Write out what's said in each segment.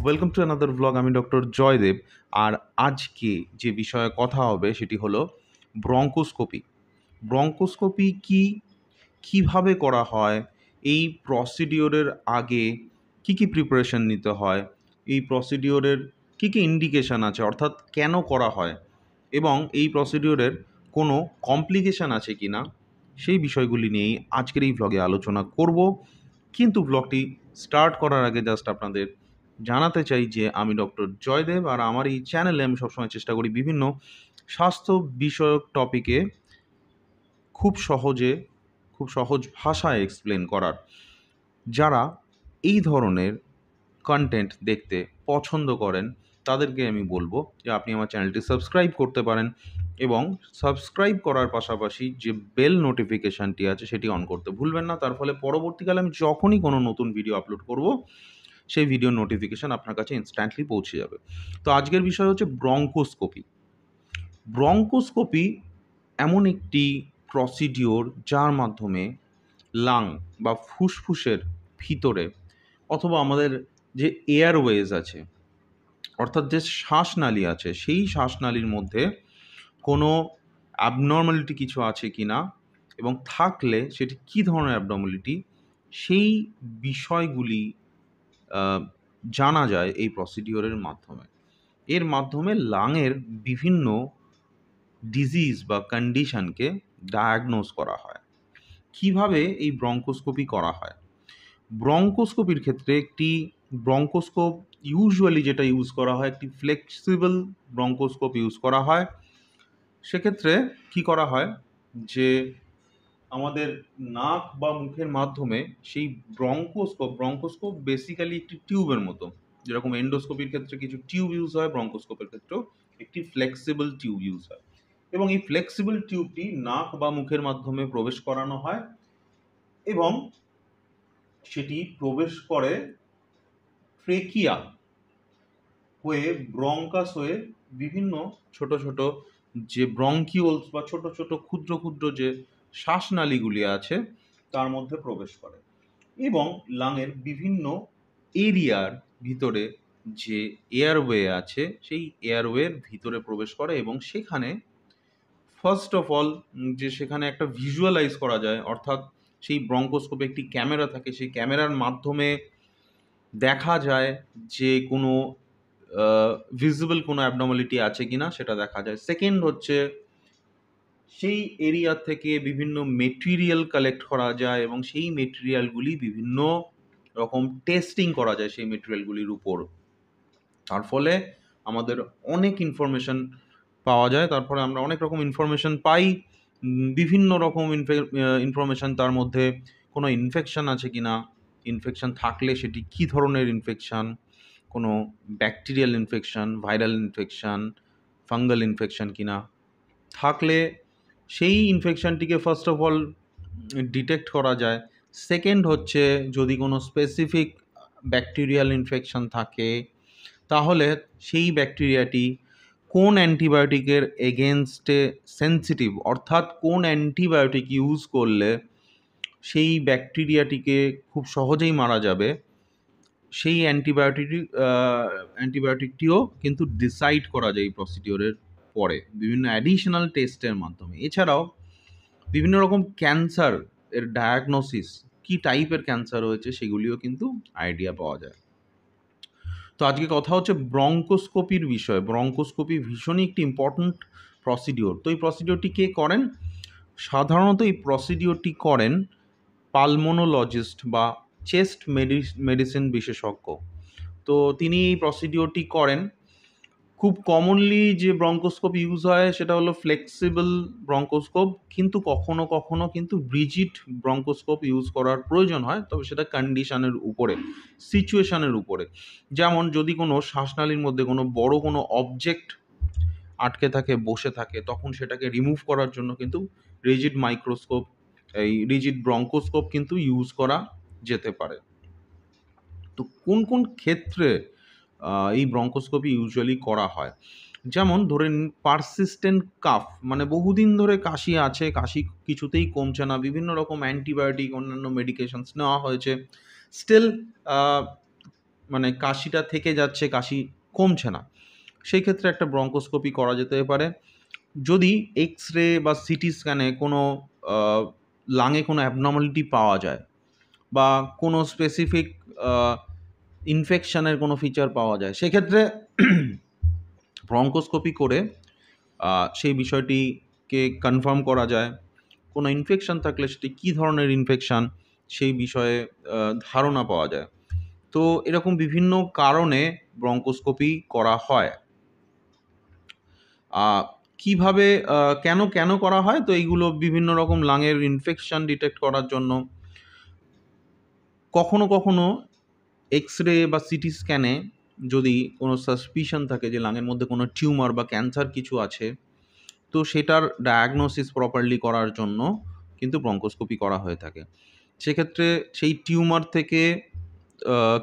Welcome to another vlog. আমি doctor Joydeb. আর আজকে যে বিষয়ে কথা হবে সেটি হলো ব্রঙ্কোস্কোপি। ব্রঙ্কোস্কোপি কি, কিভাবে করা হয়, এই প্রসিডিওরের আগে কি কি প্রিপারেশন নিতে হয়, এই প্রসিডিওরের কি কি ইন্ডিকেশন আছে, অর্থাৎ কেন করা হয় এবং এই প্রসিডিওরের কোনো কমপ্লিকেশান আছে কি না, সেই বিষয়গুলি নিয়েই আজকের এই ভ্লগে আলোচনা করব। কিন্তু ভ্লগটি স্টার্ট করার আগে জাস্ট আপনাদের জানাতে চাই যে আমি ডক্টর জয়দেব, আর আমার এই চ্যানেলে আমি সবসময় চেষ্টা করি বিভিন্ন স্বাস্থ্য বিষয়ক টপিকে খুব সহজ ভাষায় এক্সপ্লেন করার। যারা এই ধরনের কন্টেন্ট দেখতে পছন্দ করেন তাদেরকে আমি বলবো যে আপনি আমার চ্যানেলটি সাবস্ক্রাইব করতে পারেন এবং সাবস্ক্রাইব করার পাশাপাশি যে বেল নোটিফিকেশানটি আছে সেটি অন করতে ভুলবেন না। তার ফলে পরবর্তীকালে আমি যখনই কোনো নতুন ভিডিও আপলোড করব সেই ভিডিওর নোটিফিকেশান আপনার কাছে ইনস্ট্যান্টলি পৌঁছে যাবে। তো আজকের বিষয় হচ্ছে ব্রঙ্কোস্কোপি। ব্রঙ্কোস্কোপি এমন একটি প্রসিডিওর যার মাধ্যমে লাং বা ফুসফুসের ভিতরে অথবা আমাদের যে এয়ারওয়েজ আছে, অর্থাৎ যে শ্বাসনালী আছে, সেই শ্বাসনালীর মধ্যে কোনো অ্যাবনর্মালিটি কিছু আছে কি না এবং থাকলে সেটি কী ধরনের অ্যাবনর্মালিটি, সেই বিষয়গুলি জানা যায় এই প্রসিডিওরের মাধ্যমে। এর মাধ্যমে লাংয়ের বিভিন্ন ডিজিজ বা কন্ডিশনকে ডায়াগনোজ করা হয়। কিভাবে এই ব্রঙ্কোস্কোপি করা হয়? ব্রঙ্কোস্কোপির ক্ষেত্রে একটি ব্রঙ্কোস্কোপ ইউজুয়ালি যেটা ইউজ করা হয়, একটি ফ্লেক্সিবল ব্রঙ্কোস্কোপ ইউজ করা হয়। সেক্ষেত্রে কি করা হয় যে আমাদের নাক বা মুখের মাধ্যমে সেই ব্রঙ্কোস্কোপ বেসিক্যালি একটি টিউবের মতো, যেরকম এন্ডোস্কোপির ক্ষেত্রে কিছু টিউব ইউজ হয়, ব্রঙ্কোস্কোপের ক্ষেত্রেও একটি ফ্লেক্সিবল টিউব ইউজ হয় এবং এই ফ্লেক্সিবল টিউবটি নাক বা মুখের মাধ্যমে প্রবেশ করানো হয় এবং সেটি প্রবেশ করে ট্রেকিয়া হয়ে ব্রঙ্কাস হয়ে বিভিন্ন ছোট ছোট যে ব্রঙ্কিওলস বা ছোট ছোট ক্ষুদ্র ক্ষুদ্র যে শ্বাসনালীগুলি আছে তার মধ্যে প্রবেশ করে এবং লাংয়ের বিভিন্ন এরিয়ার ভিতরে যে এয়ারওয়ে আছে সেই এয়ারওয়ের ভিতরে প্রবেশ করে এবং সেখানে ফার্স্ট অফ অল যে সেখানে একটা ভিজুয়ালাইজ করা যায়, অর্থাৎ সেই ব্রঙ্কোস্কোপে একটি ক্যামেরা থাকে, সেই ক্যামেরার মাধ্যমে দেখা যায় যে কোনো ভিজিবল কোনো অ্যাবনর্মালিটি আছে কিনা সেটা দেখা যায়। সেকেন্ড হচ্ছে সেই এরিয়া থেকে বিভিন্ন মেটেরিয়াল কালেক্ট করা যায় এবং সেই মেটেরিয়ালগুলি বিভিন্ন রকম টেস্টিং করা যায় সেই মেটেরিয়ালগুলির উপর। তার ফলে আমাদের অনেক ইনফরমেশন পাওয়া যায়, তারপরে আমরা অনেক রকম ইনফরমেশন পাই, বিভিন্ন রকম ইনফরমেশন, তার মধ্যে কোনো ইনফেকশন আছে কি না, ইনফেকশন থাকলে সেটি কী ধরনের ইনফেকশন, কোনো bacterial infection, viral infection, fungal infection কিনা, থাকলে সেই ইনফেকশনটিকে ফার্স্ট অফ অল ডিটেক্ট করা যায়। সেকেন্ড হচ্ছে যদি কোনো স্পেসিফিক ব্যাকটেরিয়াল ইনফেকশন থাকে তাহলে সেই ব্যাকটেরিয়াটি কোন অ্যান্টিবায়োটিকের এগেনস্টে সেন্সিটিভ, অর্থাৎ কোন অ্যান্টিবায়োটিক ইউজ করলে সেই ব্যাকটেরিয়াটিকে খুব সহজেই মারা যাবে, সেই অ্যান্টিবায়োটিকটিও কিন্তু ডিসাইড করা যায় এই প্রসিডিওরের পরে বিভিন্ন অ্যাডিশনাল টেস্টের মাধ্যমে। এছাড়াও বিভিন্ন রকম ক্যান্সার এর ডায়াগনোসিস, কী টাইপের ক্যান্সার হয়েছে সেগুলিও কিন্তু আইডিয়া পাওয়া যায়। তো আজকে কথা হচ্ছে ব্রঙ্কোস্কোপির বিষয়। ব্রঙ্কোস্কোপি ভীষণই একটি ইম্পর্ট্যান্ট প্রসিডিওর। তো এই প্রসিডিওরটি কে করেন? সাধারণত এই প্রসিডিওরটি করেন পালমোনোলজিস্ট বা চেস্ট মেডিসিন বিশেষজ্ঞ। তো তিনি এই প্রসিডিওরটি করেন। খুব কমনলি যে ব্রঙ্কোস্কোপ ইউজ হয় সেটা হলো ফ্লেক্সিবল ব্রঙ্কোস্কোপ, কিন্তু কখনো কখনো কিন্তু রিজিড ব্রঙ্কোস্কোপ ইউজ করার প্রয়োজন হয়, তবে সেটা কন্ডিশনের উপরে, সিচুয়েশনের উপরে। যেমন যদি কোনো শ্বাসনালীর মধ্যে কোনো বড় কোনো অবজেক্ট আটকে থাকে, বসে থাকে, তখন সেটাকে রিমুভ করার জন্য কিন্তু রিজিড ব্রঙ্কোস্কোপ কিন্তু ইউজ করা যেতে পারে। তো কোন কোন ক্ষেত্রে এই ব্রঙ্কোস্কোপি ইউজুয়ালি করা হয়? যেমন ধরে নিন পারসিস্টেন্ট কাফ, মানে বহুদিন ধরে কাশি আছে, কাশি কিছুতেই কমছে না, বিভিন্ন রকম অ্যান্টিবায়োটিক অন্যান্য মেডিকেশনস নেওয়া হয়েছে, স্টিল মানে কাশিটা থেকে যাচ্ছে, কাশি কমছে না, সেই ক্ষেত্রে একটা ব্রঙ্কোস্কোপি করা যেতে পারে। যদি এক্স রে বা সিটি স্ক্যানে কোনো লাঙে কোনো অ্যাবনর্মালিটি পাওয়া যায় বা কোনো স্পেসিফিক ইনফেকশনের কোনো ফিচার পাওয়া যায়, সেক্ষেত্রে ব্রঙ্কোস্কোপি করে সেই বিষয়টিকে কনফার্ম করা যায়। কোনো ইনফেকশন থাকলে সেটি কী ধরনের ইনফেকশান সেই বিষয়ে ধারণা পাওয়া যায়। তো এরকম বিভিন্ন কারণে ব্রঙ্কোস্কোপি করা হয়। কিভাবে কেন কেন করা হয়? তো এইগুলো বিভিন্ন রকম লাংয়ের ইনফেকশন ডিটেক্ট করার জন্য। কখনো কখনো এক্স রে বা সিটি স্ক্যানে যদি কোনো সাসপিশন থাকে যে লাংয়ের মধ্যে কোনো টিউমার বা ক্যান্সার কিছু আছে, তো সেটার ডায়াগনোসিস প্রপারলি করার জন্য কিন্তু ব্রঙ্কোস্কোপি করা হয়ে থাকে। সেক্ষেত্রে সেই টিউমার থেকে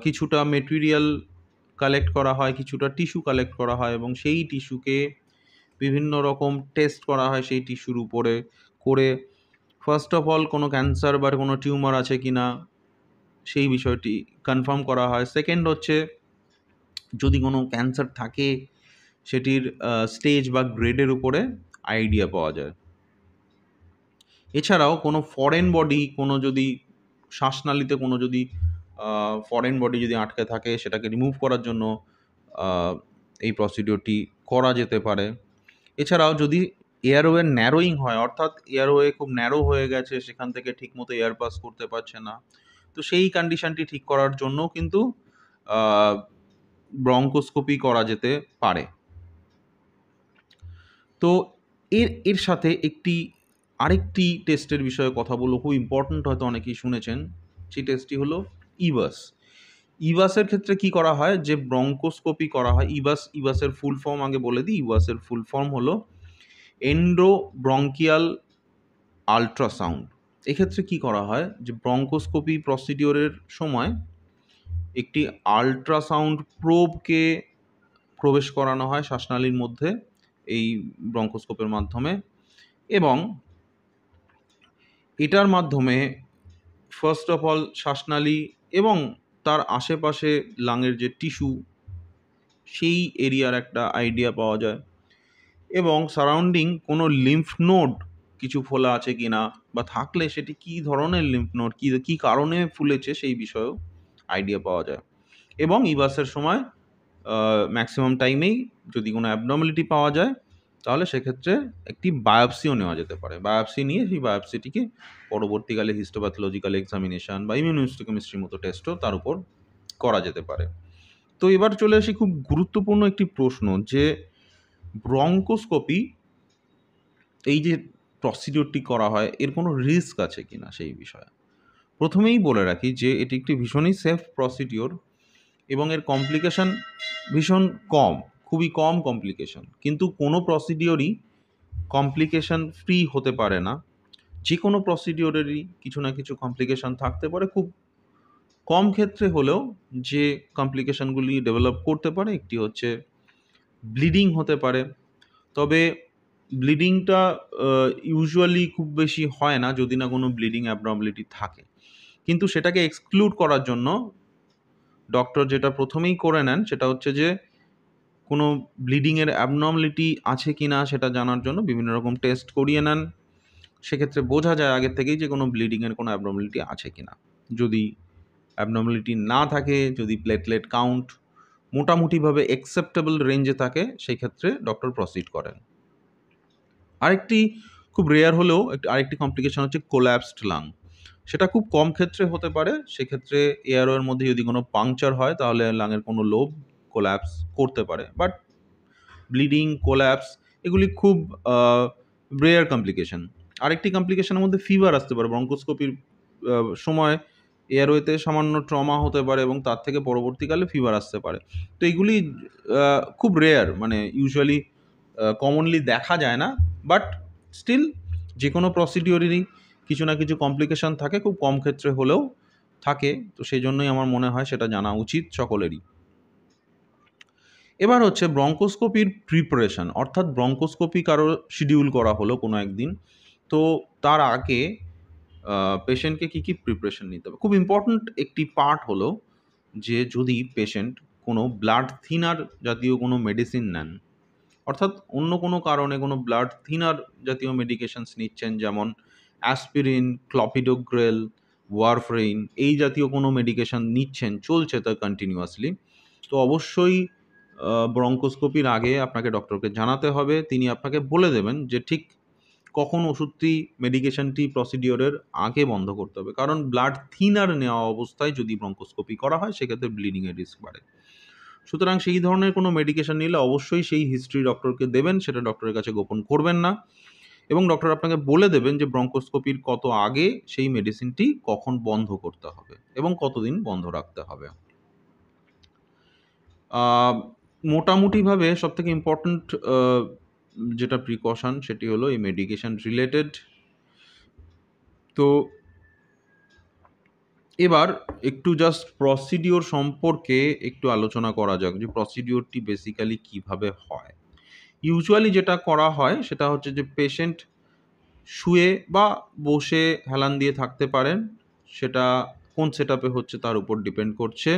কিছুটা মেটেরিয়াল কালেক্ট করা হয়, কিছুটা টিস্যু কালেক্ট করা হয় এবং সেই টিস্যুকে বিভিন্ন রকম টেস্ট করা হয় সেই টিস্যুর উপরে করে ফার্স্ট অফ অল কোনো ক্যান্সার বা কোনো টিউমার আছে কি না সেই বিষয়টি কনফার্ম করা হয়। সেকেন্ড হচ্ছে যদি কোনো ক্যান্সার থাকে সেটির স্টেজ বা গ্রেডের উপরে আইডিয়া পাওয়া যায়। এছাড়াও কোনো ফরেন বডি, কোনো যদি শ্বাসনালীতে কোনো যদি ফরেন বডি যদি আটকে থাকে সেটাকে রিমুভ করার জন্য এই প্রসিডিওরটি করা যেতে পারে। এছাড়াও যদি এয়ারওয়ে ন্যারোয়িং হয়, অর্থাৎ এয়ারওয়ে খুব ন্যারো হয়ে গেছে, সেখান থেকে ঠিকমতো এয়ার পাস করতে পারছে না, তো সেই কন্ডিশনটি ঠিক করার জন্যও কিন্তু ব্রঙ্কোস্কোপি করা যেতে পারে। তো এর সাথে আরেকটি টেস্টের বিষয়ে কথা বলবো, খুব ইম্পর্ট্যান্ট, হয়তো অনেকেই শুনেছেন। সেই টেস্টটি হলো ইভাস। ইভাসের ক্ষেত্রে কি করা হয়, যে ব্রঙ্কোস্কোপি করা হয়। ইভাসের ফুল ফর্ম আগে বলে দিই। ইভাসের ফুল ফর্ম হলো এন্ডোব্রঙ্কিয়াল আল্ট্রাসাউন্ড। এক্ষেত্রে কি করা হয়, যে ব্রঙ্কোস্কোপি প্রসিডিওরের সময় একটি আল্ট্রাসাউন্ড প্রোবকে প্রবেশ করানো হয় শ্বাসনালীর মধ্যে এই ব্রঙ্কোস্কোপের মাধ্যমে, এবং এটার মাধ্যমে ফার্স্ট অফ অল শ্বাসনালী এবং তার আশেপাশে লাংয়ের যে টিস্যু সেই এরিয়ার একটা আইডিয়া পাওয়া যায়, এবং সারাউন্ডিং কোনো লিম্ফ নোড কিছু ফোলা আছে কি না, বা থাকলে সেটি কী ধরনের লিম্ফ নোড, কী কারণে ফুলেছে সেই বিষয়েও আইডিয়া পাওয়া যায়। এবং ইভাসের সময় ম্যাক্সিমাম টাইমেই যদি কোনো অ্যাবনর্মালিটি পাওয়া যায় তাহলে সেক্ষেত্রে একটি বায়োপসিও নেওয়া যেতে পারে। বায়োপসি নিয়ে সেই বায়োপসিটিকে পরবর্তীকালে হিস্টোপ্যাথোলজিক্যাল এক্সামিনেশন বা ইমিউনোহিস্টোকেমিস্ট্রির মতো টেস্টও তার উপর করা যেতে পারে। তো এবার চলে আসি খুব গুরুত্বপূর্ণ একটি প্রশ্ন, যে ব্রঙ্কোস্কোপি এই যে প্রসিডিওরটি করা হয় এর কোনো রিস্ক আছে কিনা সেই বিষয়ে। প্রথমেই বলে রাখি যে এটি একটি ভীষণই সেফ প্রসিডিওর এবং এর কমপ্লিকেশন ভীষণ কম, খুবই কম কমপ্লিকেশন। কিন্তু কোনো প্রসিডিওরই কমপ্লিকেশন ফ্রি হতে পারে না। যে কোনো প্রসিডিওরেরই কিছু না কিছু কমপ্লিকেশন থাকতে পারে, খুব কম ক্ষেত্রে হলেও যে কমপ্লিকেশনগুলি ডেভেলপ করতে পারে একটি হচ্ছে ব্লিডিং হতে পারে। তবে ব্লিডিংটা ইউজুয়ালি খুব বেশি হয় না যদি না কোনো ব্লিডিং অ্যাবনর্মালিটি থাকে, কিন্তু সেটাকে এক্সক্লুড করার জন্য ডক্টর যেটা প্রথমেই করে নেন সেটা হচ্ছে যে কোনো ব্লিডিংয়ের অ্যাবনর্মালিটি আছে কি না সেটা জানার জন্য বিভিন্ন রকম টেস্ট করিয়ে নেন। সেক্ষেত্রে বোঝা যায় আগের থেকেই যে কোনো ব্লিডিংয়ের কোনো অ্যাবনর্মালিটি আছে কি না। যদি অ্যাবনর্মালিটি না থাকে, যদি প্লেটলেট কাউন্ট মোটামুটিভাবে অ্যাকসেপ্টেবল রেঞ্জে থাকে, সেই ক্ষেত্রে ডক্টর প্রসিড করেন। আরেকটি খুব রেয়ার হলেও আরেকটি কমপ্লিকেশন হচ্ছে কোল্যাপসড লাং। সেটা খুব কম ক্ষেত্রে হতে পারে। সেক্ষেত্রে এয়ারওয়ের মধ্যে যদি কোনো পাংচার হয় তাহলে লাংয়ের কোনো লোব কোল্যাপস করতে পারে, বাট ব্লিডিং, কোল্যাপস এগুলি খুব রেয়ার কমপ্লিকেশন। আরেকটি কমপ্লিকেশনের মধ্যে ফিভার আসতে পারে। ব্রঙ্কোস্কোপির সময় এয়ারওয়েতে সামান্য ট্রমা হতে পারে এবং তার থেকে পরবর্তীকালে ফিভার আসতে পারে। তো এগুলি খুব রেয়ার, মানে ইউজুয়ালি কমনলি দেখা যায় না, বাট স্টিল যে কোনো প্রসিডিওরেরই কিছু না কিছু কমপ্লিকেশন থাকে, খুব কম ক্ষেত্রে হলেও থাকে। তো সেই জন্যই আমার মনে হয় সেটা জানা উচিত সকলেরই। এবার হচ্ছে ব্রঙ্কোস্কোপির প্রিপারেশন, অর্থাৎ ব্রঙ্কোস্কোপি কারো শিডিউল করা হলো কোনো একদিন, তো তার আগে পেশেন্টকে কী কী প্রিপারেশন নিতে হবে। খুব ইম্পর্ট্যান্ট একটি পার্ট হলো যে যদি পেশেন্ট কোনো ব্লাড থিনার জাতীয় কোনো মেডিসিন নেন, অর্থাৎ অন্য কোনো কারণে কোনো ব্লাড থিনার জাতীয় মেডিকেশনস নিচ্ছেন, যেমন অ্যাসপিরিন, ক্লপিডোগ্রেল, ওয়ারফারিন, এই জাতীয় কোনো মেডিকেশন নিচ্ছেন, চলছে তা কন্টিনিউয়াসলি, তো অবশ্যই ব্রঙ্কোস্কোপির আগে আপনাকে ডক্টরকে জানাতে হবে। তিনি আপনাকে বলে দেবেন যে ঠিক কখন ওষুধটি, মেডিকেশনটি প্রসিডিওরের আগে বন্ধ করতে হবে, কারণ ব্লাড থিনার নেওয়া অবস্থায় যদি ব্রঙ্কোস্কোপি করা হয় সেক্ষেত্রে ব্লিডিংয়ের রিস্ক বাড়ে। সুতরাং সেই ধরনের কোনো মেডিকেশন নিলে অবশ্যই সেই হিস্ট্রি ডক্টরকে দেবেন, সেটা ডক্টরের কাছে গোপন করবেন না, এবং ডক্টর আপনাকে বলে দেবেন যে ব্রঙ্কোস্কোপির কত আগে সেই মেডিসিনটি কখন বন্ধ করতে হবে এবং কতদিন বন্ধ রাখতে হবে। মোটামুটিভাবে সবথেকে ইম্পর্ট্যান্ট যেটা প্রিকশন সেটি হলো এই মেডিকেশন রিলেটেড। তো এবার একটু জাস্ট প্রসিডিওর সম্পর্কে একটু আলোচনা করা যাক, যে প্রসিডিওরটি বেসিক্যালি কিভাবে হয়। ইউজুয়ালি যেটা করা হয় সেটা হচ্ছে যে পেশেন্ট শুয়ে বা বসে হেলান দিয়ে থাকতে পারেন, সেটা কোন সেটআপে হচ্ছে তার উপর ডিপেন্ড করছে।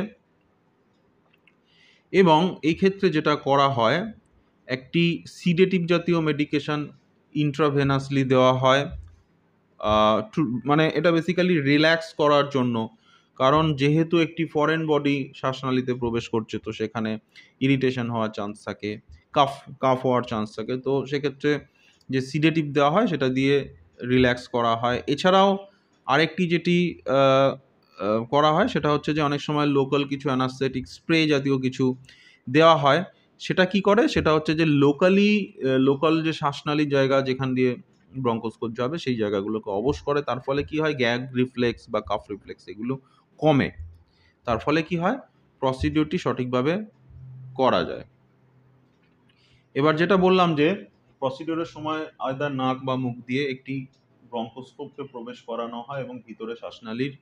এবং এই ক্ষেত্রে যেটা করা হয়, একটি সিডেটিভ জাতীয় মেডিকেশন ইন্ট্রাভেনাসলি দেওয়া হয়, মানে এটা বেসিক্যালি রিল্যাক্স করার জন্য, কারণ যেহেতু একটি ফরেন বডি শ্বাসনালীতে প্রবেশ করছে, তো সেখানে ইরিটেশন হওয়ার চান্স থাকে, কাফ কাফ হওয়ার চান্স থাকে, তো সেক্ষেত্রে যে সিডেটিভ দেওয়া হয় সেটা দিয়ে রিল্যাক্স করা হয়। এছাড়াও আরেকটি যেটি করা হয় সেটা হচ্ছে যে অনেক সময় লোকাল কিছু অ্যানাস্থেটিক স্প্রে জাতীয় কিছু দেওয়া হয়। সেটা কি করে, সেটা হচ্ছে যে লোকাল যে শ্বাসনালীর জায়গা যেখান দিয়ে ব্রঙ্কোস্কোপ যাবে সেই জায়গাগুলোকে অবশ করে। তার ফলে কি হয়, গ্যাগ রিফ্লেক্স বা কাফ রিফ্লেক্স এগুলো কমে। তার ফলে কি হয়, প্রসিডিওরটি সঠিকভাবে করা যায়। এবার যেটা বললাম যে প্রসিডিওরের সময় আয়দার নাক বা মুখ দিয়ে একটি ব্রঙ্কোস্কোপকে প্রবেশ করানো হয় এবং ভিতরে শ্বাসনালীর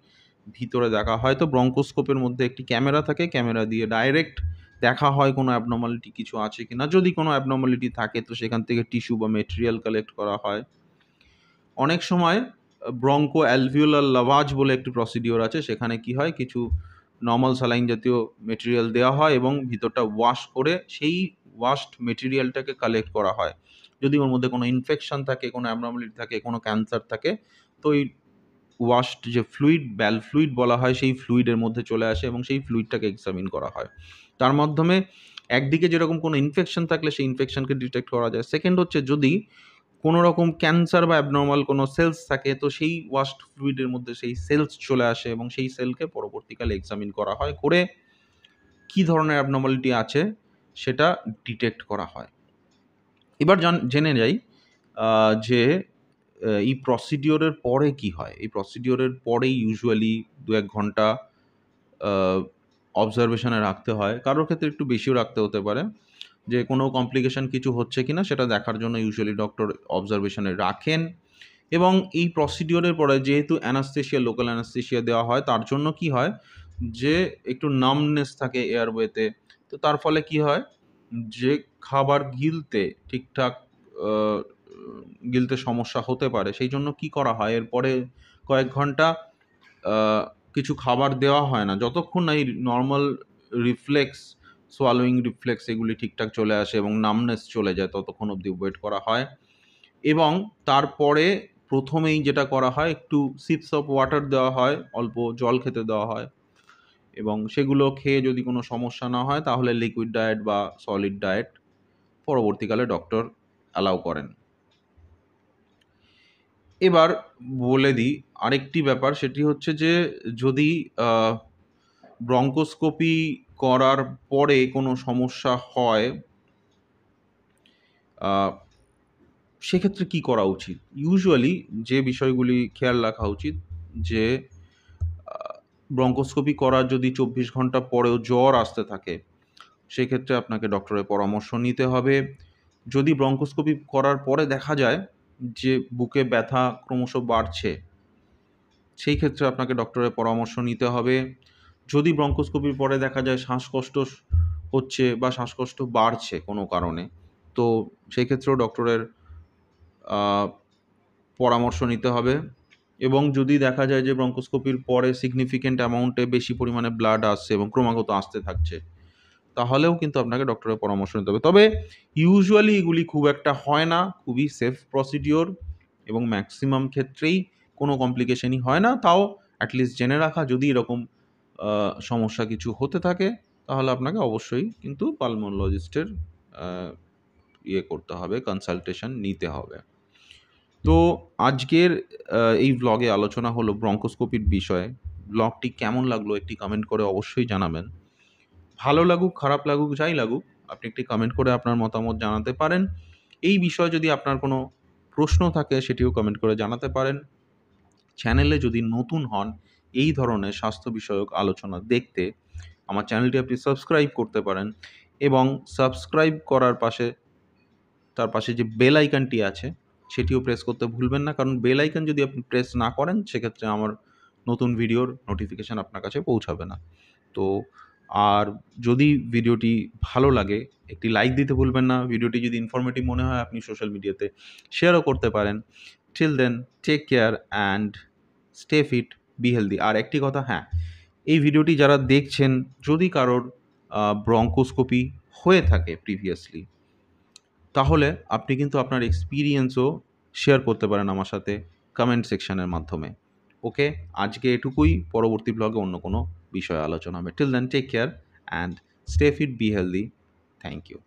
ভিতরে দেখা হয়। তো ব্রঙ্কোস্কোপের মধ্যে একটি ক্যামেরা থাকে, ক্যামেরা দিয়ে ডাইরেক্ট দেখা হয় কোনো অ্যাবনর্মালিটি কিছু আছে কিনা। যদি কোনো অ্যাবনর্মালিটি থাকে তো সেখান থেকে টিস্যু বা মেটেরিয়াল কালেক্ট করা হয়। অনেক সময় ব্রঙ্কো অ্যালভিওলার লাভাজ বলে একটি প্রসিডিওর আছে, সেখানে কি হয়, কিছু নর্মাল স্যালাইন জাতীয় মেটেরিয়াল দেওয়া হয় এবং ভিতরটা ওয়াশ করে সেই ওয়াশড মেটেরিয়ালটাকে কালেক্ট করা হয়। যদি ওর মধ্যে কোনো ইনফেকশন থাকে, কোনো অ্যাবনর্মালিটি থাকে, কোনো ক্যান্সার থাকে, তো এই ওয়াশড যে ফ্লুইড, ব্যাল ফ্লুইড বলা হয়, সেই ফ্লুইডের মধ্যে চলে আসে এবং সেই ফ্লুইডটাকে এক্সামিন করা হয়। তার মাধ্যমে একদিকে যেরকম কোনো ইনফেকশন থাকলে সেই ইনফেকশনকে ডিটেক্ট করা যায়। সেকেন্ড হচ্ছে যদি কোনো রকম ক্যান্সার বা অ্যাবনর্মাল কোনো সেলস থাকে, তো সেই ওয়াশড ফ্লুইডের মধ্যে সেই সেলস চলে আসে এবং সেই সেলকে পরবর্তীকালে এক্সামিন করা হয়, করে কী ধরনের অ্যাবনর্মালিটি আছে সেটা ডিটেক্ট করা হয়। এবার জেনে যাই যে এই প্রসিডিওরের পরে কি হয়। এই প্রসিডিওরের পরেই ইউজুয়ালি ২-১ ঘন্টা অবজারভেশনে রাখতে হয়। কারোর ক্ষেত্রে একটু বেশিও রাখতে হতে পারে, যে কোনো কমপ্লিকেশন কিছু হচ্ছে কিনা সেটা দেখার জন্য ইউজুয়ালি ডক্টর অবজারভেশনে রাখেন। এবং এই প্রসিডিওরের পরে যেহেতু অ্যানাস্থেশিয়া, লোকাল অ্যানাস্থেশিয়া দেওয়া হয়, তার জন্য কি হয় যে একটু নামনেস থাকে এয়ারওয়েতে। তো তার ফলে কি হয় যে খাবার ঠিকঠাক গিলতে সমস্যা হতে পারে। সেই জন্য কি করা হয়, এরপরে কয়েক ঘন্টা কিছু খাবার দেওয়া হয় না, যতক্ষণ না এই নর্মাল রিফ্লেক্স, সোয়ালোয়িং রিফ্লেক্স এগুলি ঠিকঠাক চলে আসে এবং নামনেস চলে যায়, ততক্ষণ অবধি ওয়েট করা হয়। এবং তারপরে প্রথমেই যেটা করা হয়, একটু সিপস অফ ওয়াটার দেওয়া হয়, অল্প জল খেতে দেওয়া হয়, এবং সেগুলো খেয়ে যদি কোনো সমস্যা না হয় তাহলে লিকুইড ডায়েট বা সলিড ডায়েট পরবর্তীকালে ডক্টর অ্যালাউ করেন। এবার বলে দিই আরেকটি ব্যাপার, সেটি হচ্ছে যে যদি ব্রঙ্কোস্কোপি করার পরে কোনো সমস্যা হয়, সেক্ষেত্রে কি করা উচিত। ইউজুয়ালি যে বিষয়গুলি খেয়াল রাখা উচিত, যে ব্রঙ্কোস্কোপি করার যদি ২৪ ঘন্টা পরেও জ্বর আসতে থাকে, সেক্ষেত্রে আপনাকে ডক্টরের পরামর্শ নিতে হবে। যদি ব্রঙ্কোস্কোপি করার পরে দেখা যায় যে বুকে ব্যথা ক্রমশ বাড়ছে, সেই ক্ষেত্রে আপনাকে ডক্টরের পরামর্শ নিতে হবে। যদি ব্রঙ্কোস্কোপির পরে দেখা যায় শ্বাসকষ্ট হচ্ছে বা শ্বাসকষ্ট বাড়ছে কোনো কারণে, তো সেই ক্ষেত্রেও ডক্টরের পরামর্শ নিতে হবে। এবং যদি দেখা যায় যে ব্রঙ্কোস্কোপির পরে সিগনিফিক্যান্ট অ্যামাউন্টে বেশি পরিমাণে ব্লাড আসছে এবং ক্রমাগত আসতে থাকছে, তাহলেও কিন্তু আপনাকে ডক্টরের পরামর্শ নিতে হবে। তবে ইউজুয়ালি এগুলি খুব একটা হয় না, খুবই সেফ প্রসিডিওর এবং ম্যাক্সিমাম ক্ষেত্রেই কোনো কমপ্লিকেশনই হয় না। তাও অ্যাটলিস্ট জেনে রাখা, যদি এরকম সমস্যা কিছু হতে থাকে তাহলে আপনাকে অবশ্যই কিন্তু পালমোনোলজিস্টের করতে হবে, কনসালটেশন নিতে হবে। তো আজকের এই ব্লগে আলোচনা হলো ব্রঙ্কোস্কোপির বিষয়ে। ব্লগটি কেমন লাগলো একটি কমেন্ট করে অবশ্যই জানাবেন। ভালো লাগুক, খারাপ লাগুক, যাই লাগুক, আপনি একটি কমেন্ট করে আপনার মতামত জানাতে পারেন। এই বিষয়ে যদি আপনার কোনো প্রশ্ন থাকে সেটিও কমেন্ট করে জানাতে পারেন। চ্যানেলে যদি নতুন হন এই ধরনের স্বাস্থ্য বিষয়ক আলোচনা দেখতে, আমার চ্যানেলটি আপনি সাবস্ক্রাইব করতে পারেন এবং সাবস্ক্রাইব করার পাশে তার পাশে যে বেল আইকনটি আছে সেটিও প্রেস করতে ভুলবেন না, কারণ বেল আইকন যদি আপনি প্রেস না করেন সেক্ষেত্রে আমার নতুন ভিডিওর নোটিফিকেশান আপনার কাছে পৌঁছাবে না। তো আর যদি ভিডিওটি ভালো লাগে একটি লাইক দিতে ভুলবেন না। ভিডিওটি যদি ইনফরমেটিভ মনে হয় আপনি সোশ্যাল মিডিয়াতে শেয়ারও করতে পারেন। Till then, take care and stay fit, be healthy. আর একটি কথা, হ্যাঁ, এই ভিডিওটি যারা দেখছেন, যদি কারোর ব্রঙ্কোস্কোপি হয়ে থাকে প্রিভিয়াসলি, তাহলে আপনি কিন্তু আপনার এক্সপিরিয়েন্সও শেয়ার করতে পারেন আমার সাথে কমেন্ট সেকশনের মাধ্যমে। ওকে, আজকে এটুকুই। পরবর্তী ব্লগে অন্য কোনো বিষয়ে আলোচনা হবে। Till then, take care and stay fit, be healthy. Thank you.